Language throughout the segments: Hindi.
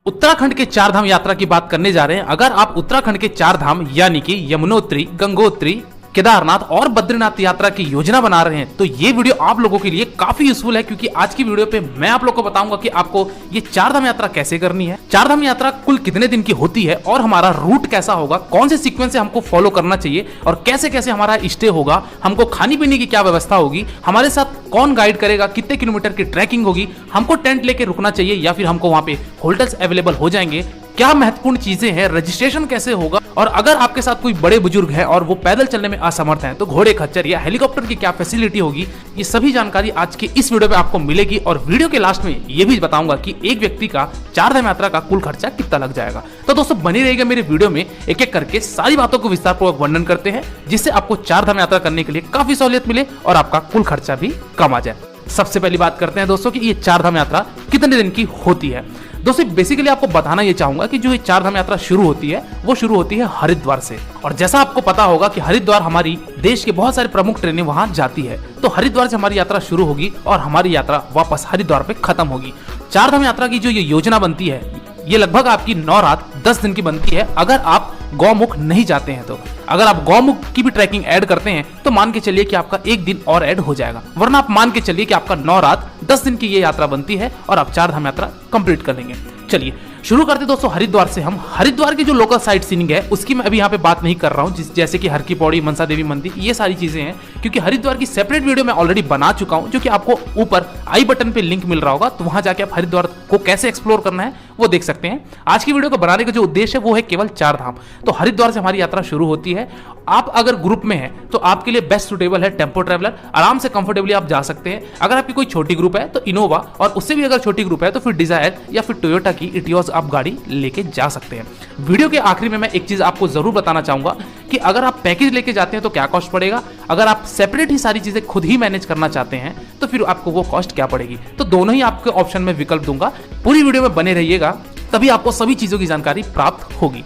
उत्तराखंड के चार धाम यात्रा की बात करने जा रहे हैं। अगर आप उत्तराखंड के चार धाम यानी कि यमुनोत्री, गंगोत्री, केदारनाथ और बद्रीनाथ यात्रा की योजना बना रहे हैं तो ये वीडियो आप लोगों के लिए काफी यूजफुल है, क्योंकि आज की वीडियो पे मैं आप लोगों को बताऊंगा कि आपको ये चार धाम यात्रा कैसे करनी है, चार धाम यात्रा कुल कितने दिन की होती है और हमारा रूट कैसा होगा, कौन से सीक्वेंस से हमको फॉलो करना चाहिए और कैसे कैसे हमारा स्टे होगा, हमको खाने पीने की क्या व्यवस्था होगी, हमारे साथ कौन गाइड करेगा, कितने किलोमीटर की ट्रैकिंग होगी, हमको टेंट लेके रुकना चाहिए या फिर हमको वहां पे होटल्स अवेलेबल हो जाएंगे, क्या महत्वपूर्ण चीजें हैं, रजिस्ट्रेशन कैसे होगा, और अगर आपके साथ कोई बड़े बुजुर्ग है और वो पैदल चलने में असमर्थ हैं तो घोड़े, खच्चर या हेलीकॉप्टर की क्या फैसिलिटी होगी, ये सभी जानकारी आज के इस वीडियो में आपको मिलेगी। और वीडियो के लास्ट में ये भी बताऊंगा कि एक व्यक्ति का चार धाम यात्रा का कुल खर्चा कितना लग जाएगा। तो दोस्तों बनी रहेगा मेरे वीडियो में, एक एक करके सारी बातों को विस्तारपूर्वक वर्णन करते हैं जिससे आपको चार धाम यात्रा करने के लिए काफी सहूलियत मिले और आपका कुल खर्चा भी कम आ जाए। सबसे पहली बात करते हैं दोस्तों कि ये चार धाम यात्रा कितने दिन की होती है। दोस्तों बेसिकली आपको बताना ये चाहूंगा कि जो ये चार धाम यात्रा शुरू होती है वो शुरू होती है हरिद्वार से। और जैसा आपको पता होगा कि हरिद्वार हमारी देश के बहुत सारे प्रमुख ट्रेनें वहां जाती है, तो हरिद्वार से हमारी यात्रा शुरू होगी और हमारी यात्रा वापस हरिद्वार पे खत्म होगी। चार धाम यात्रा की जो ये योजना बनती है ये लगभग आपकी 9 रात 10 दिन की बनती है। अगर आप गौमुख नहीं जाते हैं तो अगर आप गौमुख की भी ट्रैकिंग ऐड करते हैं तो मान के चलिए कि आपका एक दिन और ऐड हो जाएगा, वरना आप मान के चलिए कि आपका 9 रात 10 दिन की ये यात्रा बनती है और आप चार धाम यात्रा कंप्लीट कर लेंगे। चलिए शुरू करते दोस्तों हरिद्वार से। हम हरिद्वार की जो लोकल साइट सीइंग है उसकी मैं अभी यहाँ पे बात नहीं कर रहा हूँ, जैसे कि हर की पौड़ी, मनसा देवी मंदिर, ये सारी चीजें हैं, क्योंकि हरिद्वार की सेपरेट वीडियो मैं ऑलरेडी बना चुका हूँ जो कि आपको ऊपर आई बटन पे लिंक मिल रहा होगा, तो वहां जाके आप हरिद्वार को कैसे एक्सप्लोर करना है वो देख सकते हैं। आज की वीडियो को बनाने का जो उद्देश्य है वो है केवल चार धाम। तो हरिद्वार से हमारी यात्रा शुरू होती है। आप अगर ग्रुप में हैं तो आपके लिए बेस्ट सुटेबल है टेम्पो ट्रैवलर, आराम से कंफर्टेबली आप जा सकते हैं। अगर आपकी कोई छोटी ग्रुप है तो इनोवा, और उससे भी अगर छोटी ग्रुप है तो फिर डिजायर या फिर टोयोटा की इटियोस आप गाड़ी लेके जा सकते हैं। वीडियो के आखिरी में मैं एक चीज आपको जरूर बताना चाहूंगा कि अगर आप पैकेज लेके जाते हैं तो क्या कॉस्ट पड़ेगा, अगर आप सेपरेट ही सारी चीजें खुद ही मैनेज करना चाहते हैं तो फिर आपको वो कॉस्ट क्या पड़ेगी। तो दोनों ही आपके ऑप्शन में विकल्प दूंगा, पूरी वीडियो में बने रहिएगा, तभी आपको सभी चीजों की जानकारी प्राप्त होगी।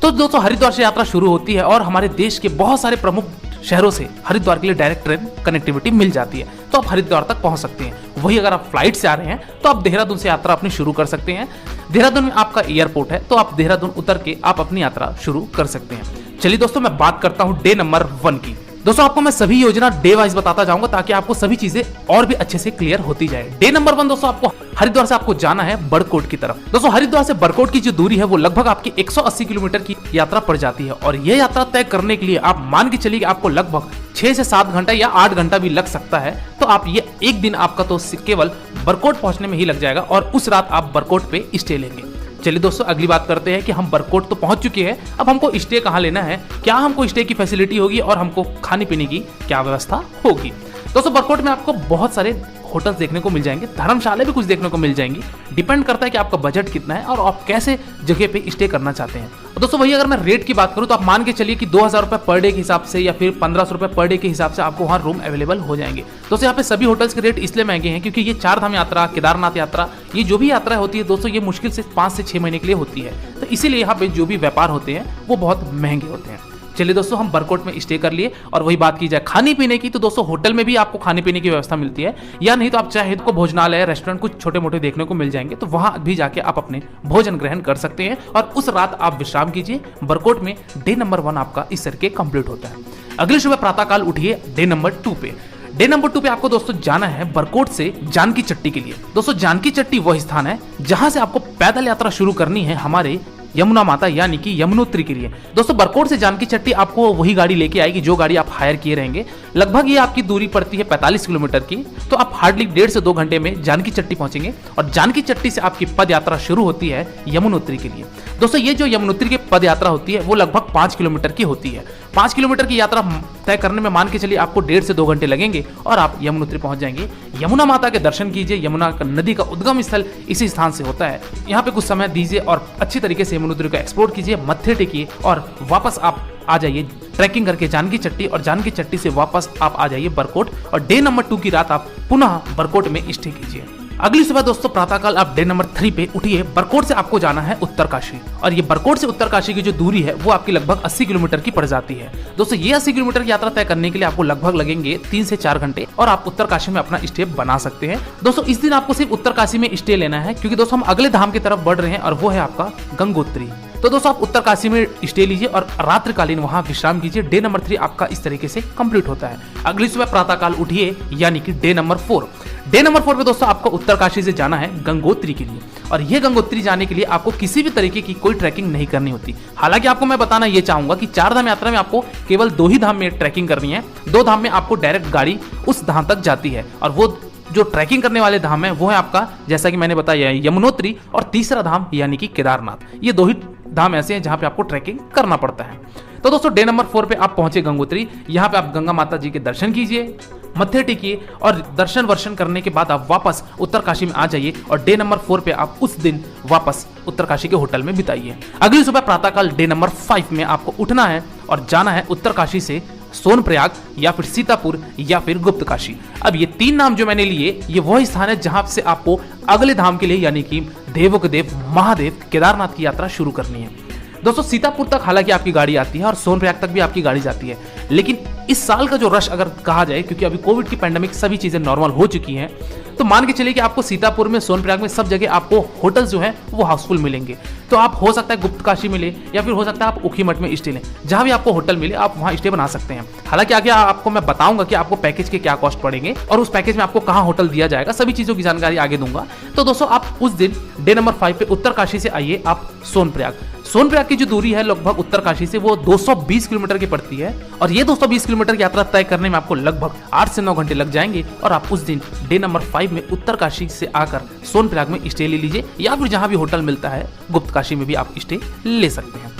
तो दोस्तों हरिद्वार से यात्रा शुरू होती है और हमारे देश के बहुत सारे प्रमुख शहरों से हरिद्वार के लिए डायरेक्ट ट्रेन कनेक्टिविटी मिल जाती है, तो आप हरिद्वार तक पहुंच सकते हैं। वही अगर आप फ्लाइट से आ रहे हैं तो आप देहरादून से यात्रा अपनी शुरू कर सकते हैं। देहरादून में आपका एयरपोर्ट है तो आप देहरादून उतर के आप अपनी यात्रा शुरू कर सकते हैं। चलिए दोस्तों मैं बात करता हूं डे नंबर 1 की। दोस्तों आपको मैं सभी योजना डे वाइज बताता जाऊंगा ताकि आपको सभी चीजें और भी अच्छे से क्लियर होती जाए। डे नंबर 1 दोस्तों आपको हरिद्वार से आपको जाना है बड़कोट की तरफ। दोस्तों हरिद्वार से बड़कोट की जो दूरी है वो लगभग आपकी 180 किलोमीटर की यात्रा पड़ जाती है, और यह यात्रा तय करने के लिए आप मान के चलिए कि आपको लगभग 6 से 7 घंटा या 8 घंटा भी लग सकता है। तो आप ये एक दिन आपका तो केवल बड़कोट पहुंचने में ही लग जाएगा और उस रात आप बड़कोट पे स्टे लेंगे। चलिए दोस्तों अगली बात करते हैं कि हम बड़कोट तो पहुंच चुके हैं, अब हमको स्टे कहां लेना है, क्या हमको स्टे की फैसिलिटी होगी और हमको खाने पीने की क्या व्यवस्था होगी। दोस्तों बड़कोट में आपको बहुत सारे होटल्स देखने को मिल जाएंगे, धर्मशाला भी कुछ देखने को मिल जाएंगी, डिपेंड करता है कि आपका बजट कितना है और आप कैसे जगह पे स्टे करना चाहते हैं। और दोस्तों वही अगर मैं रेट की बात करूं तो आप मान के चलिए कि 2000 रुपए पर डे के हिसाब से या फिर 1500 रुपए पर डे के हिसाब से आपको वहां रूम अवेलेबल हो जाएंगे। दोस्तों यहाँ पे सभी होटल्स के रेट इसलिए महंगे हैं क्योंकि ये चार धाम यात्रा, केदारनाथ यात्रा, ये जो भी यात्रा होती है दोस्तों ये मुश्किल से 5 से 6 महीने के लिए होती है, तो इसीलिए यहाँ पे जो भी व्यापार होते हैं वो बहुत महंगे होते हैं। चलिए दोस्तों हम बड़कोट में स्टे कर लिए। और वही बात की जाए खाने पीने की तो दोस्तों होटल में भी आपको खाने पीने की व्यवस्था मिलती है, या नहीं तो आप चाहे तो भोजनालय, रेस्टोरेंट कुछ छोटे मोटे देखने को मिल जाएंगे, तो वहां भी जाके आप अपने भोजन ग्रहण कर सकते हैं और उस रात आप विश्राम कीजिए। बड़कोट में डे नंबर 1 आपका इस तरह के कंप्लीट होता है। अगले सुबह प्रातःकाल उठिए डे नंबर 2 पे। डे नंबर 2 पे आपको दोस्तों जाना है बड़कोट से जानकी चट्टी के लिए। दोस्तों जानकी चट्टी वह स्थान है जहां से आपको पैदल यात्रा शुरू करनी है हमारे यमुना माता यानी कि यमुनोत्री के लिए। दोस्तों बड़कोट से जानकी चट्टी आपको वही गाड़ी लेके आएगी जो गाड़ी आप हायर किए रहेंगे। लगभग ये आपकी दूरी पड़ती है 45 किलोमीटर की, तो आप हार्डली 1.5 से 2 घंटे में जानकी चट्टी पहुंचेंगे और जानकी चट्टी से आपकी पद यात्रा शुरू होती है यमुनोत्री के लिए। दोस्तों ये जो यमुनोत्री की पद यात्रा होती है वो लगभग 5 किलोमीटर की होती है। 5 किलोमीटर की यात्रा तय करने में मान के चलिए आपको 1.5 से 2 घंटे लगेंगे और आप यमुनोत्री पहुंच जाएंगे। यमुना माता के दर्शन कीजिए, यमुना नदी का उद्गम स्थल इसी स्थान से होता है। यहाँ पे कुछ समय दीजिए और अच्छी तरीके से यमुनोत्री को एक्सप्लोर कीजिए, मत्थे टेकिए और वापस आप आ जाइए ट्रैकिंग करके जानकी चट्टी, और जानकी चट्टी से वापस आप आ जाइए बड़कोट और डे नंबर 2 की रात आप पुनः बड़कोट में स्टे कीजिए। अगली सुबह दोस्तों प्रातःकाल आप डे नंबर 3 पे उठिए। बरकोट से आपको जाना है उत्तरकाशी, और ये बरकोट से उत्तरकाशी की जो दूरी है वो आपकी लगभग 80 किलोमीटर की पड़ जाती है। दोस्तों ये 80 किलोमीटर की यात्रा तय करने के लिए आपको लगभग लगेंगे 3 से 4 घंटे, और आप उत्तरकाशी में अपना स्टे बना सकते हैं। दोस्तों इस दिन आपको सिर्फ उत्तरकाशी में स्टे लेना है, क्योंकि दोस्तों हम अगले धाम की तरफ बढ़ रहे हैं और वो है आपका गंगोत्री। तो दोस्तों आप उत्तरकाशी में स्टे लीजिए और रात्रिकालीन वहां विश्राम कीजिए। डे नंबर 3 आपका इस तरीके से कंप्लीट होता है। अगली सुबह प्रातःकाल उठिए, यानी कि डे नंबर 4। डे नंबर 4 पे दोस्तों आपको उत्तरकाशी से जाना है गंगोत्री के लिए, और ये गंगोत्री जाने के लिए आपको किसी भी तरीके की कोई ट्रैकिंग नहीं करनी होती। हालांकि आपको मैं बताना ये चाहूंगा कि 4 धाम यात्रा में आपको केवल 2 ही धाम में ट्रैकिंग करनी है। 2 धाम में आपको डायरेक्ट गाड़ी उस धाम तक जाती है, और वो जो ट्रैकिंग करने वाले धाम है वो है आपका, जैसा कि मैंने बताया, यमुनोत्री, और तीसरा धाम यानी कि केदारनाथ। ये 2 ही धाम ऐसे हैं जहां पे आपको ट्रैकिंग करना पड़ता है। तो दोस्तों डे नंबर 4 पे आप पहुंचे गंगोत्री। यहाँ पे आप गंगा माता जी के दर्शन कीजिए, मत्थे टेकिए, और दर्शन वर्शन करने के बाद आप वापस उत्तरकाशी में आ जाइए, और डे नंबर 4 पे आप उस दिन वापस उत्तरकाशी के होटल में बिताइए। अगली सुबह प्रातःकाल डे नंबर 5 में आपको उठना है और जाना है उत्तरकाशी से सोनप्रयाग, या फिर सीतापुर, या फिर गुप्तकाशी। अब ये 3 नाम जो मैंने लिए, ये वही स्थान है जहां से आपको अगले धाम के लिए, यानी कि देवों के देव महादेव केदारनाथ की यात्रा शुरू करनी है। दोस्तों सीतापुर तक हालांकि आपकी गाड़ी आती है और सोनप्रयाग तक भी आपकी गाड़ी जाती है, लेकिन इस साल का जो रश अगर कहा जाए, क्योंकि अभी कोविड की पैंडेमिक सभी चीजें नॉर्मल हो चुकी हैं, तो मान के चलिए कि आपको सीतापुर में, सोनप्रयाग में, सब जगह आपको होटल्स जो हैं वो हाउसफुल मिलेंगे। तो आप हो सकता है गुप्तकाशी मिले, या फिर हो सकता है आप ऊखीमठ में स्टे लें। जहां भी आपको होटल मिले आप वहां स्टे बना सकते हैं। हालांकि आगे आपको मैं बताऊंगा कि आपको पैकेज के क्या कॉस्ट पड़ेंगे और उस पैकेज में आपको कहां होटल दिया जाएगा, सभी चीजों की जानकारी आगे दूंगा। तो दोस्तों आप उस दिन डे नंबर 5 पे उत्तरकाशी से आइए आप सोनप्रयाग। सोनप्रयाग की जो दूरी है लगभग उत्तरकाशी से वो 220 किलोमीटर की पड़ती है, और ये 220 किलोमीटर की यात्रा तय करने में आपको लगभग 8 से 9 घंटे लग जाएंगे। और आप उस दिन डे नंबर 5 में उत्तरकाशी से आकर सोनप्रयाग में स्टे ले लीजिए, या फिर जहां भी होटल मिलता है गुप्तकाशी में भी आप स्टे ले सकते हैं।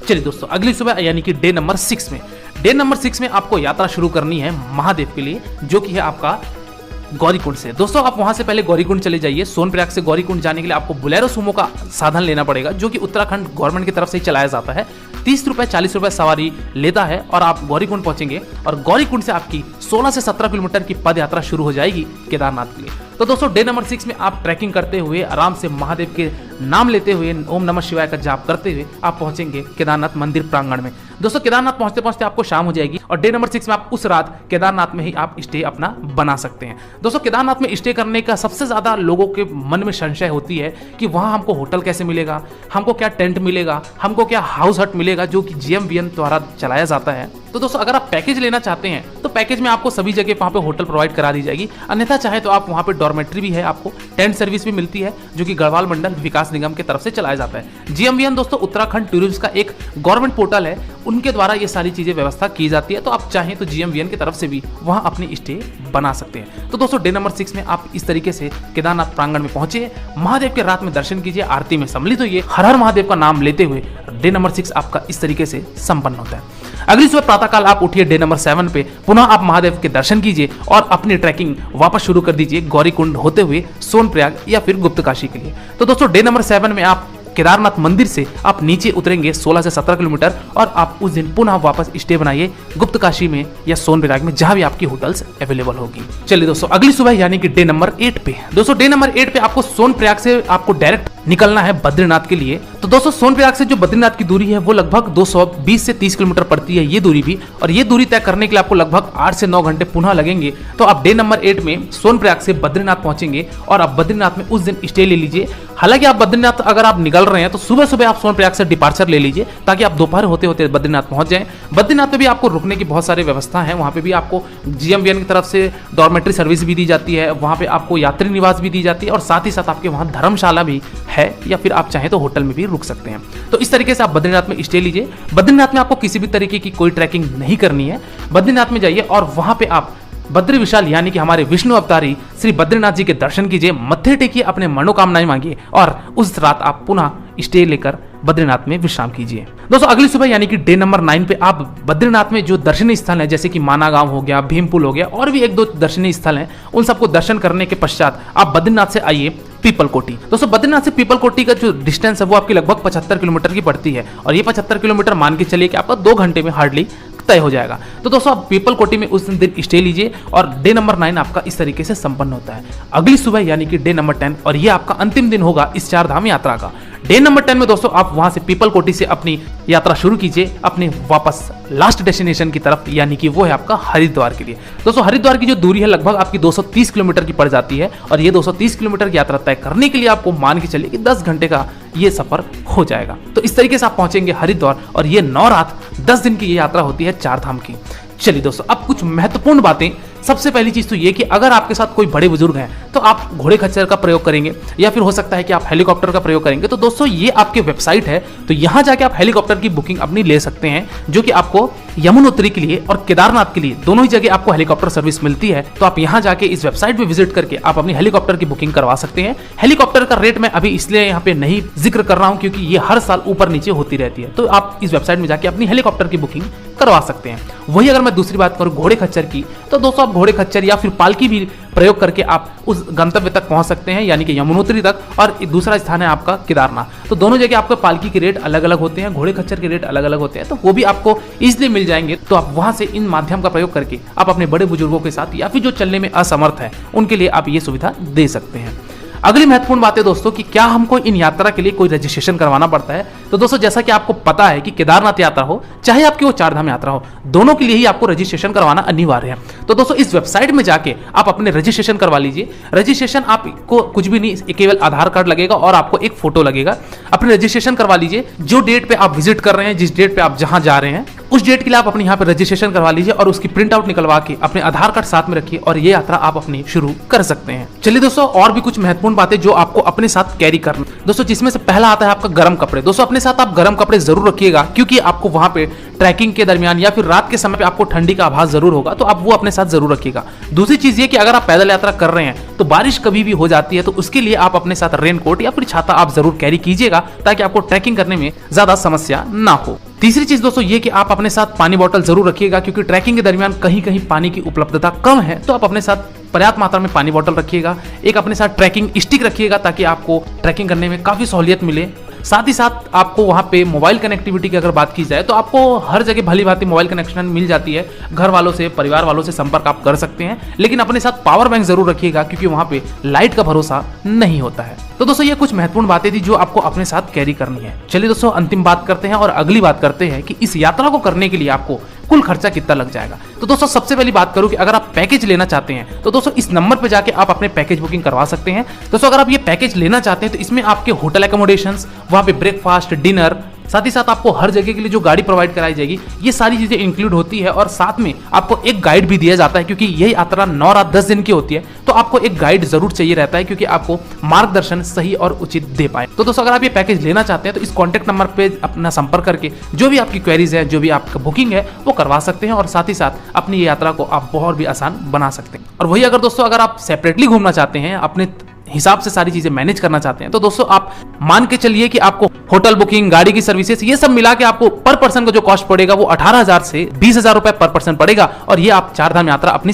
चलिए दोस्तों अगली सुबह यानी कि डे नंबर 6 में, डे नंबर 6 में आपको यात्रा शुरू करनी है महादेव के लिए, जो कि है आपका गौरीकुंड से। दोस्तों आप वहां से पहले गौरीकुंड चले जाइए। सोनप्रयाग से गौरीकुंड जाने के लिए आपको बोलेरो सुमो का साधन लेना पड़ेगा, जो कि उत्तराखंड गवर्नमेंट की तरफ से चलाया जाता है। 30 रुपए 40 रुपए सवारी लेता है, और आप गौरीकुंड पहुंचेंगे, और गौरीकुंड से आपकी 16 से 17 किलोमीटर की पद यात्रा शुरू हो जाएगी केदारनाथ के लिए। तो दोस्तों डे नंबर 6 में आप ट्रैकिंग करते हुए, आराम से महादेव के नाम लेते हुए, ओम नमः शिवाय का जाप करते हुए आप पहुंचेंगे केदारनाथ मंदिर प्रांगण में। दोस्तों केदारनाथ पहुंचते पहुंचते आपको शाम हो जाएगी, और डे नंबर 6 में आप उस रात केदारनाथ में ही आप स्टे अपना बना सकते हैं। दोस्तों केदारनाथ में स्टे करने का सबसे ज्यादा लोगों के मन में संशय होती है कि वहां हमको होटल कैसे मिलेगा, हमको क्या टेंट मिलेगा, हमको क्या हाउस हट मिलेगा, जो कि GMVN द्वारा चलाया जाता है। तो दोस्तों अगर आप पैकेज लेना चाहते हैं तो पैकेज में आपको सभी जगह वहां पे होटल प्रोवाइड करा दी जाएगी। अन्यथा चाहे तो आप वहां पे डॉर्मेट्री भी है, आपको टेंट सर्विस भी मिलती है, जो कि गढ़वाल मंडल विकास निगम की तरफ से चलाया जाता है। GMVN दोस्तों उत्तराखंड टूरिज्म का एक गवर्नमेंट पोर्टल है, उनके द्वारा ये सारी चीजें व्यवस्था की जाती है। तो आप चाहें तो GMVN की तरफ से भी वहां अपनी स्टे बना सकते हैं। तो दोस्तों डे नंबर 6 में आप इस तरीके से केदारनाथ प्रांगण में पहुंचे, महादेव के रात में दर्शन कीजिए, आरती में सम्मिलित होइए, हर हर महादेव का नाम लेते हुए डे नंबर 6 आपका इस तरीके से संपन्न होता है। अगली सुबह प्रातःकाल आप उठिए डे नंबर 7 पे, पुनः आप महादेव के दर्शन कीजिए और अपनी ट्रैकिंग वापस शुरू कर दीजिए गौरीकुंड होते हुए सोनप्रयाग या फिर गुप्तकाशी के लिए। तो दोस्तों डे नंबर 7 में आप केदारनाथ मंदिर से आप नीचे उतरेंगे 16 से 17 किलोमीटर, और आप उस दिन पुनः वापस स्टे बनाइए गुप्तकाशी में या सोनप्रयाग में, जहां भी आपकी होटल्स अवेलेबल होगी। चलिए दोस्तों अगली सुबह यानी कि डे नंबर 8 पे, दोस्तों डे नंबर 8 पे आपको सोनप्रयाग से आपको डायरेक्ट निकलना है बद्रीनाथ के लिए। तो दोस्तों सोनप्रयाग से जो बद्रीनाथ की दूरी है वो लगभग 220 से 30 किलोमीटर पड़ती है ये दूरी भी, और ये दूरी तय करने के लिए आपको लगभग 8 से 9 घंटे पुनः लगेंगे। तो आप डे नंबर 8 में सोनप्रयाग से बद्रीनाथ पहुंचेंगे, और आप बद्रीनाथ में उस दिन स्टे ले लीजिए। हालांकि आप बद्रीनाथ अगर आप निकल रहे हैं तो सुबह सुबह आप सोनप्रयाग से डिपार्चर ले लीजिए, ताकि आप दोपहर होते होते बद्रीनाथ पहुंच जाएं। बद्रीनाथ में भी आपको रुकने की बहुत सारी व्यवस्था है, वहां पे भी आपको GMVN की तरफ से डॉर्मेट्री सर्विस भी दी जाती है, वहां पे आपको यात्री निवास भी दी जाती है, और साथ ही साथ आपके वहां धर्मशाला भी है, या फिर आप चाहें तो होटल में भी रुक सकते हैं। तो इस तरीके से आप बद्रीनाथ में स्टे लीजिए। बद्रीनाथ में आपको किसी भी तरीके की कोई ट्रैकिंग नहीं करनी है। बद्रीनाथ में जाइए और वहां पे आप बद्री विशाल यानी कि हमारे विष्णु अवतारी श्री बद्रीनाथ जी के दर्शन कीजिए, मत्थे टेकिए, अपने मनोकामनाएं मांगिए, और उस रात आप पुनः स्टे लेकर बद्रीनाथ में विश्राम कीजिए। दोस्तों अगली सुबह यानी कि डे नंबर 9 पे आप बद्रीनाथ में जो दर्शनीय स्थल है, जैसे कि माना गांव हो गया, भीमपुल हो गया, और भी 1-2 दर्शनीय स्थल हैं, उन सबको दर्शन करने के पश्चात आप बद्रीनाथ से आइए पीपलकोटी। दोस्तों बद्रीनाथ से पीपलकोटी का जो डिस्टेंस है वो आपकी लगभग 75 किलोमीटर की पड़ती है, और ये 75 किलोमीटर मान के चलिए कि आपका 2 घंटे में हार्डली तय हो जाएगा। तो दोस्तों आप पीपल कोटी में उस दिन स्टे लीजिए और डे नंबर 9 आपका इस तरीके से संपन्न होता है। अगली सुबह यानी कि डे नंबर 10, और ये आपका अंतिम दिन होगा इस 4 धाम यात्रा का। डे नंबर 10 में दोस्तों आप वहां से पीपल कोटी से अपनी यात्रा शुरू कीजिए अपने वापस लास्ट डेस्टिनेशन की तरफ, यानी कि वो है आपका हरिद्वार के लिए। दोस्तों हरिद्वार की जो दूरी है लगभग आपकी 230 किलोमीटर की पड़ जाती है, और ये 230 किलोमीटर की यात्रा तय करने के लिए आपको मान के चलिए कि 10 घंटे का ये सफर हो जाएगा। तो इस तरीके से आप पहुंचेंगे हरिद्वार, और ये 9 रात 10 दिन की ये यात्रा होती है 4 धाम की। चलिए दोस्तों अब कुछ महत्वपूर्ण बातें। सबसे पहली चीज तो ये कि अगर आपके साथ कोई बड़े बुजुर्ग हैं तो आप घोड़े खच्चर का प्रयोग करेंगे, या फिर हो सकता है कि आप हेलीकॉप्टर का प्रयोग करेंगे। तो दोस्तों ये आपके वेबसाइट है, तो यहां जाके आप हेलीकॉप्टर की बुकिंग अपनी ले सकते हैं, जो कि आपको यमुनोत्री के लिए और केदारनाथ के लिए दोनों ही जगह आपको हेलीकॉप्टर सर्विस मिलती है। तो आप यहां जाके इस वेबसाइट पे विजिट करके आप अपनी हेलीकॉप्टर की बुकिंग करवा सकते हैं। हेलीकॉप्टर का रेट मैं अभी इसलिए यहाँ पे नहीं जिक्र कर रहा हूँ क्योंकि ये हर साल ऊपर नीचे होती रहती है। तो आप इस वेबसाइट में जाके अपनी हेलीकॉप्टर की बुकिंग करवा सकते हैं। वही अगर मैं दूसरी बात करूं घोड़े खच्चर की, तो दोस्तों आप घोड़े खच्चर या फिर पालकी भी प्रयोग करके आप उस गंतव्य तक पहुंच सकते हैं, यानी कि यमुनोत्री तक, और दूसरा स्थान है आपका केदारनाथ। तो दोनों जगह आपके पालकी के रेट अलग अलग होते हैं, घोड़े खच्चर के रेट अलग अलग होते हैं, तो वो भी आपको इसलिए मिल जाएंगे। तो आप वहां से इन माध्यम का प्रयोग करके आप अपने बड़े बुजुर्गों के साथ या फिर जो चलने में असमर्थ है उनके लिए आप ये सुविधा दे सकते हैं। अगली महत्वपूर्ण बात है दोस्तों कि क्या हमको इन यात्रा के लिए कोई रजिस्ट्रेशन करवाना पड़ता है। तो दोस्तों जैसा कि आपको पता है कि केदारनाथ यात्रा हो चाहे आपकी वो 4 धाम यात्रा हो, दोनों के लिए ही आपको रजिस्ट्रेशन करवाना अनिवार्य है। तो दोस्तों इस वेबसाइट में जाके आप अपने रजिस्ट्रेशन करवा लीजिए। रजिस्ट्रेशन आपको कुछ भी नहीं, केवल आधार कार्ड लगेगा और आपको एक फोटो लगेगा। अपने रजिस्ट्रेशन करवा लीजिए। जो डेट पे आप विजिट कर रहे हैं, जिस डेट पे आप जहां जा रहे हैं, उस डेट के लिए आप अपने यहाँ पे रजिस्ट्रेशन करवा लीजिए और उसकी प्रिंट आउट निकलवा के अपने आधार कार्ड साथ में रखिए, और ये यात्रा आप अपनी शुरू कर सकते हैं। चलिए दोस्तों और भी कुछ महत्वपूर्ण बातें जो आपको अपने साथ कैरी करना दोस्तों, जिसमें से पहला आता है आपका गर्म कपड़े। दोस्तों अपने साथ आप गर्म कपड़े जरूर रखिएगा, क्योंकि आपको वहां पे ट्रैकिंग के दरमियान या फिर रात के समय पे आपको ठंडी का आभास जरूर होगा, तो आप वो अपने साथ जरूर रखिएगा। दूसरी चीज ये कि अगर आप पैदल यात्रा कर रहे हैं तो बारिश कभी भी हो जाती है, तो उसके लिए आप अपने साथ रेनकोट या फिर छाता आप जरूर कैरी कीजिएगा, ताकि आपको ट्रैकिंग करने में ज्यादा समस्या ना हो। तीसरी चीज दोस्तों ये कि आप अपने साथ पानी बोतल जरूर रखिएगा, क्योंकि ट्रैकिंग के दरमियान कहीं कहीं पानी की उपलब्धता कम है, तो आप अपने साथ पर्याप्त मात्रा में पानी बोतल रखिएगा। एक अपने साथ ट्रैकिंग स्टिक रखिएगा, ताकि आपको ट्रैकिंग करने में काफी सहूलियत मिले। साथ ही साथ आपको वहां पे मोबाइल कनेक्टिविटी की अगर बात की जाए तो आपको हर जगह भली भांति मोबाइल कनेक्शन मिल जाती है। घर वालों से, परिवार वालों से संपर्क आप कर सकते हैं, लेकिन अपने साथ पावर बैंक जरूर रखिएगा, क्योंकि वहां पे लाइट का भरोसा नहीं होता है। तो दोस्तों ये कुछ महत्वपूर्ण बातें थी जो आपको अपने साथ कैरी करनी है। चलिए दोस्तों अंतिम बात करते हैं और अगली बात करते हैं कि इस यात्रा को करने के लिए आपको कुल खर्चा कितना लग जाएगा। तो दोस्तों सबसे पहली बात करूं कि अगर आप पैकेज लेना चाहते हैं तो दोस्तों इस नंबर पे जाके आप अपने पैकेज बुकिंग करवा सकते हैं। दोस्तों अगर आप ये पैकेज लेना चाहते हैं तो इसमें आपके होटल एकोमोडेशंस, वहां पे ब्रेकफास्ट, डिनर, साथ ही साथ आपको हर जगह के लिए जो गाड़ी प्रोवाइड कराई जाएगी, ये सारी चीजें इंक्लूड होती है। और साथ में आपको एक गाइड भी दिया जाता है, क्योंकि यही यात्रा 9 रात 10 दिन की होती है, तो आपको एक गाइड जरूर चाहिए रहता है, क्योंकि आपको मार्गदर्शन सही और उचित दे पाए। तो दोस्तों अगर आप ये पैकेज लेना चाहते हैं तो इस कॉन्टैक्ट नंबर पे अपना संपर्क करके जो भी आपकी क्वेरीज है, जो भी आपका बुकिंग है, वो करवा सकते हैं, और साथ ही साथ अपनी ये यात्रा को आप बहुत भी आसान बना सकते हैं। और वही अगर दोस्तों अगर आप सेपरेटली घूमना चाहते हैं, अपने हिसाब से सारी चीजें मैनेज करना चाहते हैं, तो दोस्तों आप मान के चलिए कि आपको होटल बुकिंग, गाड़ी की सर्विसेज, ये सब मिला के आपको पर पर्सन का जो कॉस्ट पड़ेगा वो 18,000 से 20,000 रुपए पर पर्सन पड़ेगा, और ये आप 4 धाम यात्रा अपनी